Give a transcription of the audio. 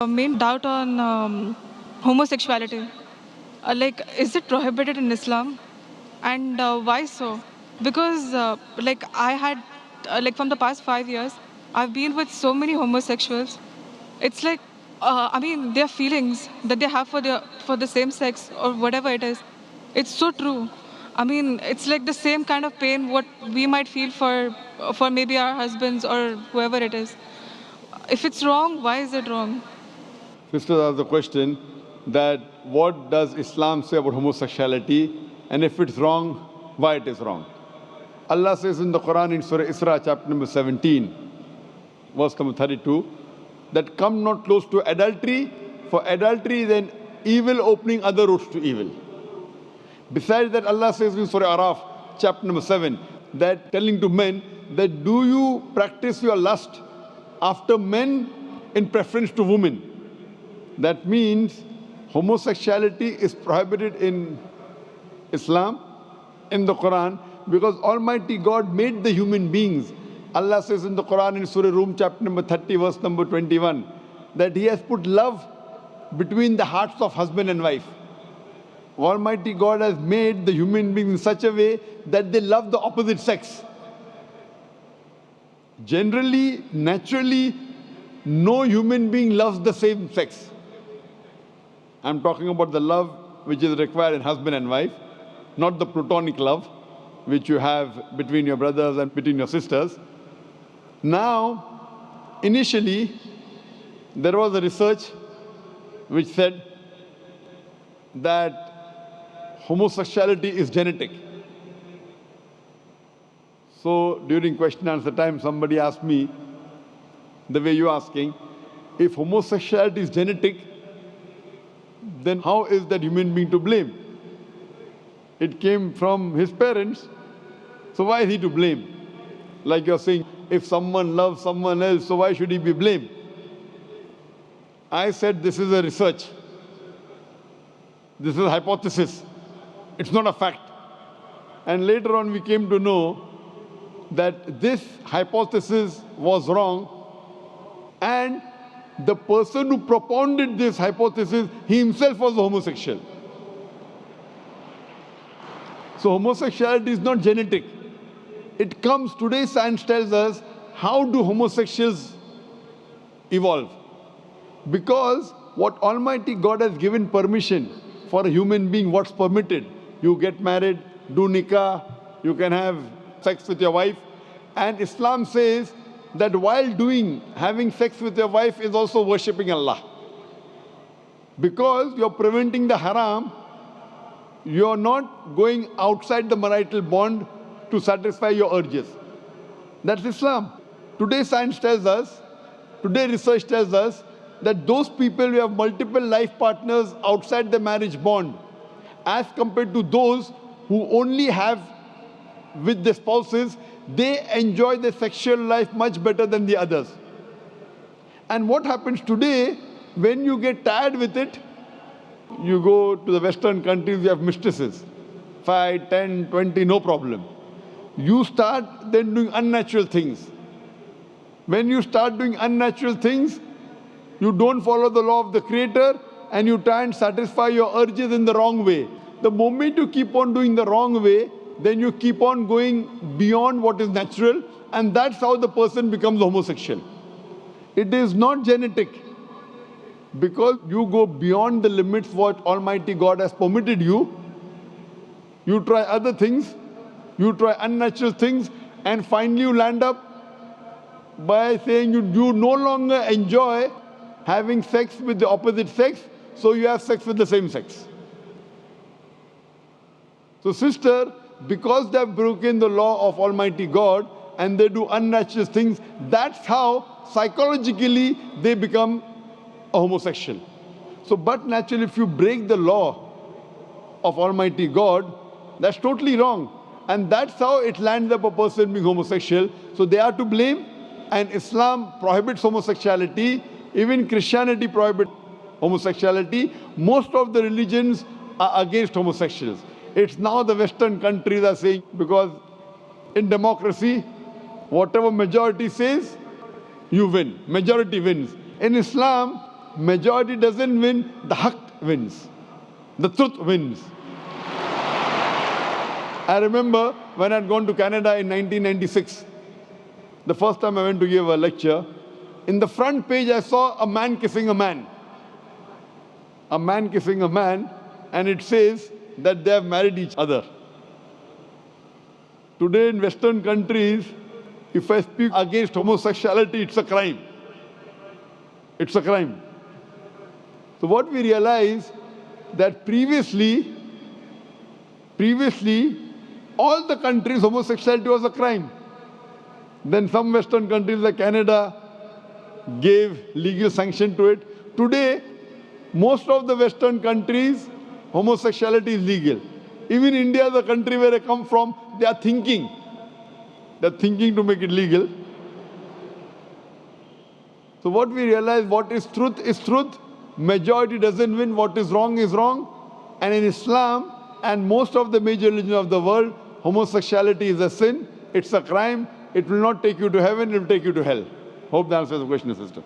Main doubt on homosexuality. Is it prohibited in Islam? And why so? Because, from the past 5 years, I've been with so many homosexuals. It's like, their feelings that they have for the same sex or whatever it is. It's so true. It's like the same kind of pain what we might feel for maybe our husbands or whoever it is. If it's wrong, why is it wrong? Sister asked the question that what does Islam say about homosexuality, and if it's wrong, why it is wrong. Allah says in the Quran in Surah Isra chapter number 17, verse number 32, that come not close to adultery, for adultery then evil opening other roads to evil. Besides that, Allah says in Surah Araf chapter number 7, that telling to men that do you practice your lust after men in preference to women. That means homosexuality is prohibited in Islam, in the Quran, because Almighty God made the human beings. Allah says in the Quran in Surah Rum chapter number 30 verse number 21 that He has put love between the hearts of husband and wife. Almighty God has made the human beings in such a way that they love the opposite sex. Generally, naturally, no human being loves the same sex. I'm talking about the love which is required in husband and wife, not the platonic love which you have between your brothers and between your sisters. Now, initially, there was a research which said that homosexuality is genetic. So during question and answer time, somebody asked me, the way you're asking, if homosexuality is genetic, then how is that human being to blame? It came from his parents, so why is he to blame? Like you're saying, if someone loves someone else, so why should he be blamed? I said this is a research. This is a hypothesis. It's not a fact. And later on we came to know that this hypothesis was wrong, and the person who propounded this hypothesis, he himself was a homosexual. So homosexuality is not genetic. It comes, today science tells us, how do homosexuals evolve? Because what Almighty God has given permission for a human being, what's permitted. You get married, do nikah, you can have sex with your wife. And Islam says that while having sex with your wife is also worshipping Allah. Because you're preventing the haram, you're not going outside the marital bond to satisfy your urges. That's Islam. Today science tells us, today research tells us that those people who have multiple life partners outside the marriage bond, as compared to those who only have with the spouses, they enjoy their sexual life much better than the others. And what happens today, when you get tired with it, you go to the Western countries, you have mistresses, 5, 10, 20, no problem. You start then doing unnatural things. When you start doing unnatural things, you don't follow the law of the Creator and you try and satisfy your urges in the wrong way. The moment you keep on doing the wrong way, then you keep on going beyond what is natural, and that's how the person becomes homosexual. It is not genetic. Because you go beyond the limits what Almighty God has permitted you, you try other things, you try unnatural things, and finally you land up by saying you no longer enjoy having sex with the opposite sex, so you have sex with the same sex. So sister, because they have broken the law of Almighty God and they do unnatural things, that's how psychologically they become a homosexual. So, but naturally, if you break the law of Almighty God, that's totally wrong. And that's how it lands up a person being homosexual. So they are to blame, and Islam prohibits homosexuality. Even Christianity prohibits homosexuality. Most of the religions are against homosexuals. It's now the Western countries are saying, because in democracy, whatever majority says, you win. Majority wins. In Islam, majority doesn't win, the haq wins. The truth wins. I remember when I'd gone to Canada in 1996, the first time I went to give a lecture, in the front page I saw a man kissing a man. A man kissing a man, and it says that they have married each other. Today in Western countries, if I speak against homosexuality, it's a crime. It's a crime. So what we realize that previously, all the countries, homosexuality was a crime. Then some Western countries like Canada gave legal sanction to it. Today, most of the Western countries, homosexuality is legal. Even India, the country where I come from, they are thinking to make it legal. So what we realize, what is truth. Majority doesn't win. What is wrong is wrong. And in Islam and most of the major religions of the world, homosexuality is a sin. It's a crime. It will not take you to heaven. It will take you to hell. Hope that answers the question, sister.